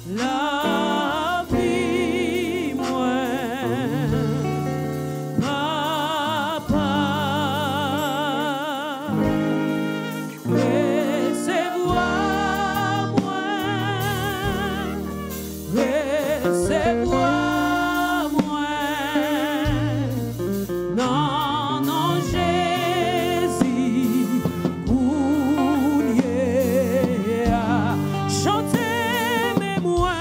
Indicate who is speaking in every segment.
Speaker 1: la vie, moi, papa, recevoir-moi, recevoir-moi, non, non, Jésus, Gounier, chantez, mais moi,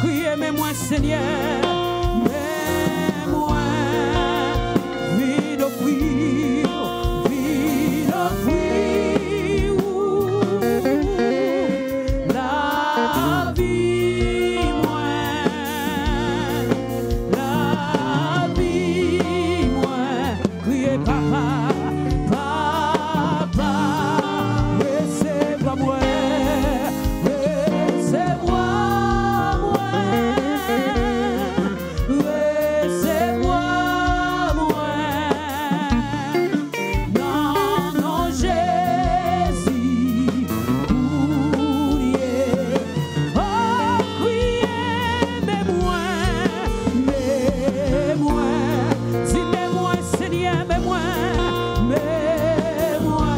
Speaker 1: criez, mais moi, Seigneur, mais moi, vide offrir, la vie, moi, criez, papa, papa, recevez-moi, recevez-moi, recevez-moi, non, non, Jésus, Gounier, oh, criez, mais moi, dis, mais moi, Seigneur, mais moi,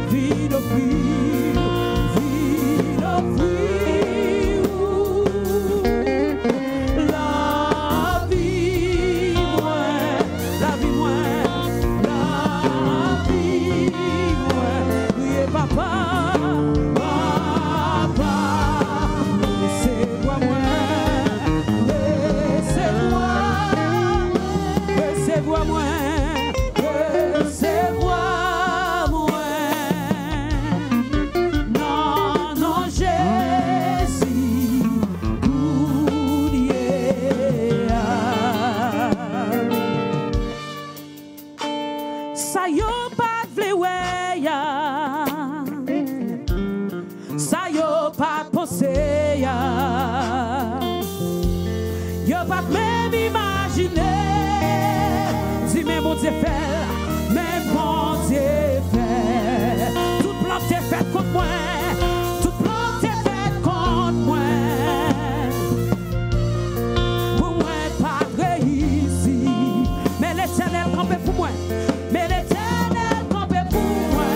Speaker 1: vide offrir, la vie, moi, criez, papa, papa, recevez-moi, recevez-moi, non, non, Jésus, Gounier, ça y est, pas de vle ya, ça y est, pas de pensée ya, yo pas même imaginer, si mais bon Dieu fait, mais bon Dieu fait, toute plante est faite contre moi, toute plante est faite contre moi, pour moi pas réussi, mais l'Éternel campait pour moi, mais l'Éternel campait pour moi,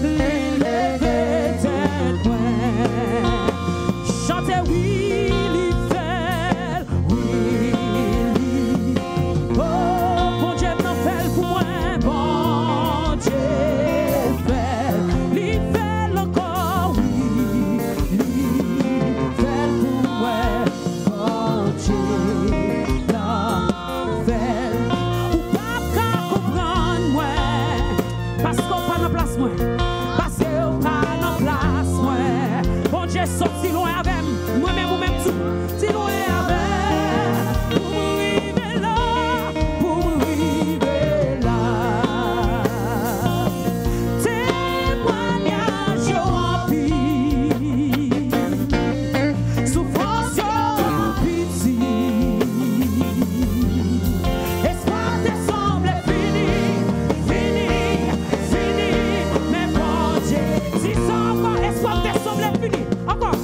Speaker 1: l'élever tête moi, chantez oui. Sorti loin avec moi-même ou même tout, si loin avec pour m'arriver là, témoignage en pile, souffrance en pitié, espoir te semble fini, mais bon Dieu, si sans espoir te semble fini, encore.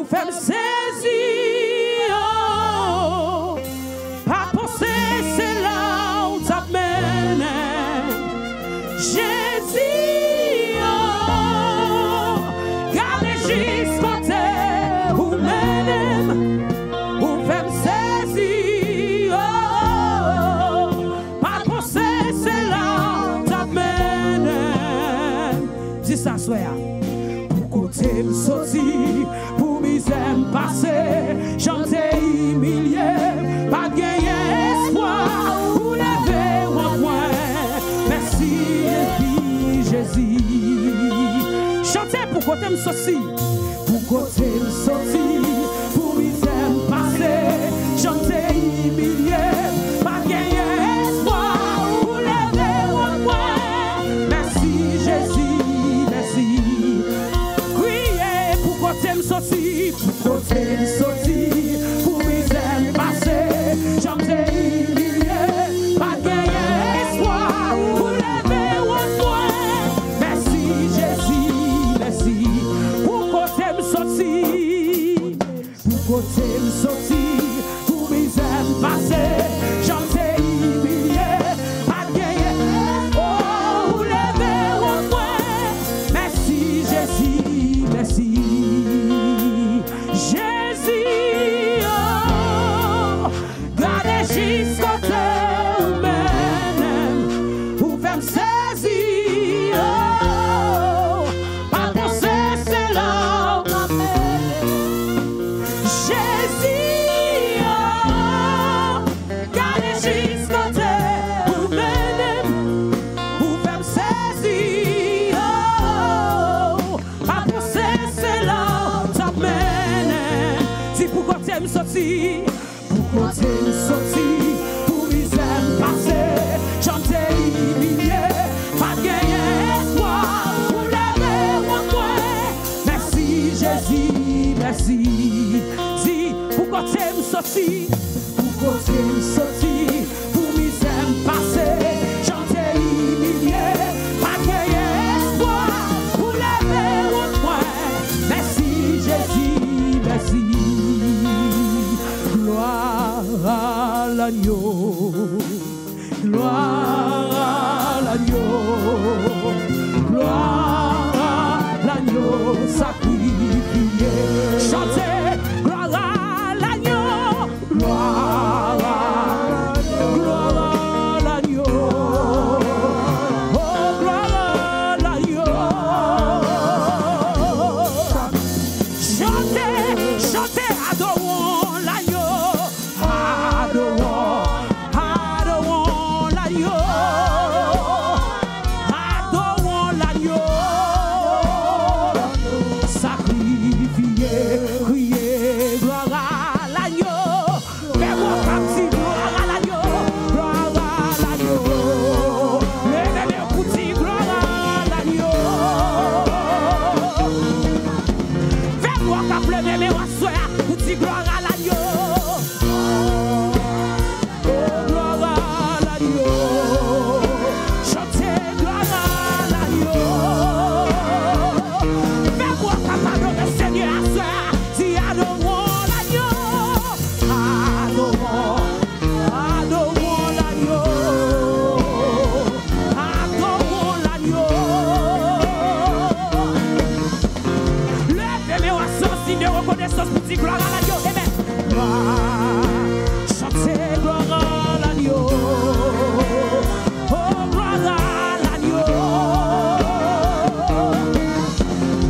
Speaker 1: fait me saisir, pas penser c'est là où t'amènes. Jésus, gardez jusqu'au terre où m'aime, où fait me saisir, pas penser c'est là où t'amènes. Si ça soit pour côté me sortir, pour misère me passer, chanter humilié, pas gagner espoir, pour lever mon point. Merci Jésus. Chantez pour côté me sortir, pour côté me sortir, pour misère me passer, chanter humilié, pas gagner espoir, pour lever mon point. Merci Jésus, merci. Criez pour côté me sortir, pour côté me sortir, pour misère me passer, chanter humilié, pas gagner espoir, pour lever mon point. Merci Jésus, merci. Pour côté me sortir, pour côté me sortir, pour misère me passer, chanter humilié, pas gagner, oh, pour lever mon point. Merci Jésus, merci. Jésus, oh, gardez jusqu'au terre où m'aime, où fait me saisir, oh, pas penser c'est là où m'amène. Jésus, oh, gardez jusqu'au terre où m'aime, où fait me saisir, oh, pas penser c'est là où t'amène. Si pour côté me sortir, pour côté me sortir, pour misère me passer, chanter humilié, pas gagner espoir, pour lever mon point. Merci Jésus, merci. Si pour côté me sortir, pour côté me sortir, pour misère me passer, chanter humilié, pas gagner espoir, pour lever mon point. Merci Jésus, merci. Gloire à l'agneau, gloire à l'agneau, gloire à l'agneau sacrifié. Chantez, gloire à l'agneau, gloire à l'agneau, oh gloire à l'agneau. Chantez, chantez, adorons l'agneau, adorons, adorons l'agneau, adorons l'agneau, sacrifié, criez, gloire à l'agneau, fais-moi comme si gloire à l'agneau, gloire à l'agneau, levez les petits, gloire à l'agneau. Fais-moi qu'à pleurer mes soeurs, pour dire gloire à l'agneau. Oh, gloire à l'agneau. Chantez gloire à l'agneau. Fais-moi qu'à pardonner Seigneur à soeur, si adorons l'agneau. Adorons, adorons l'agneau. Adorons l'agneau. Levez mes oiseaux, signe de reconnaissance pour dire gloire à l'agneau. Amen. Chantez gloire à l'agneau. Oh, gloire à l'agneau.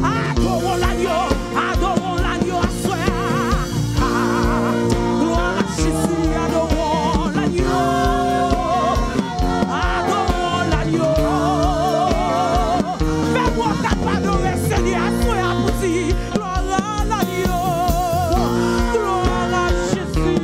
Speaker 1: Adorons l'agneau, adorons l'agneau à soi. Gloire à Jésus, adorons l'agneau. Adorons l'agneau. Fais-moi capable de Seigneur à soi pour dire gloire à l'agneau. Gloire à Jésus.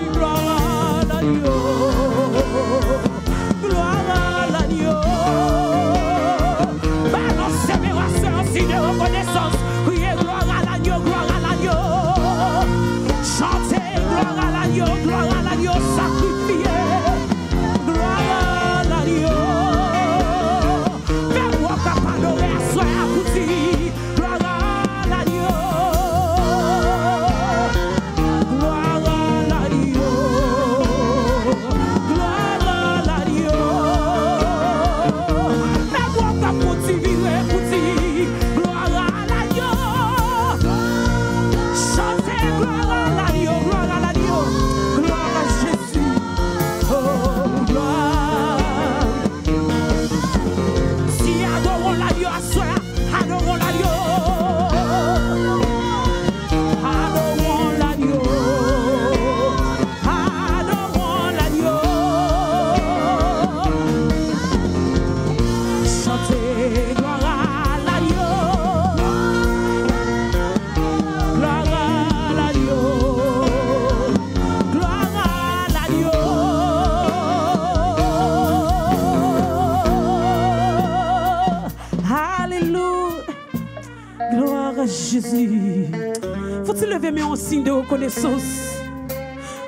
Speaker 1: tu lever mais en signe de reconnaissance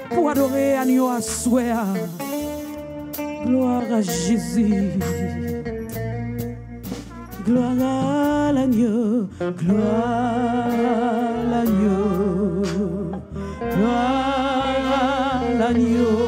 Speaker 1: pour adorer agneau à souhait. Gloire à Jésus. Gloire à l'agneau. Gloire à l'agneau. Gloire à l'agneau.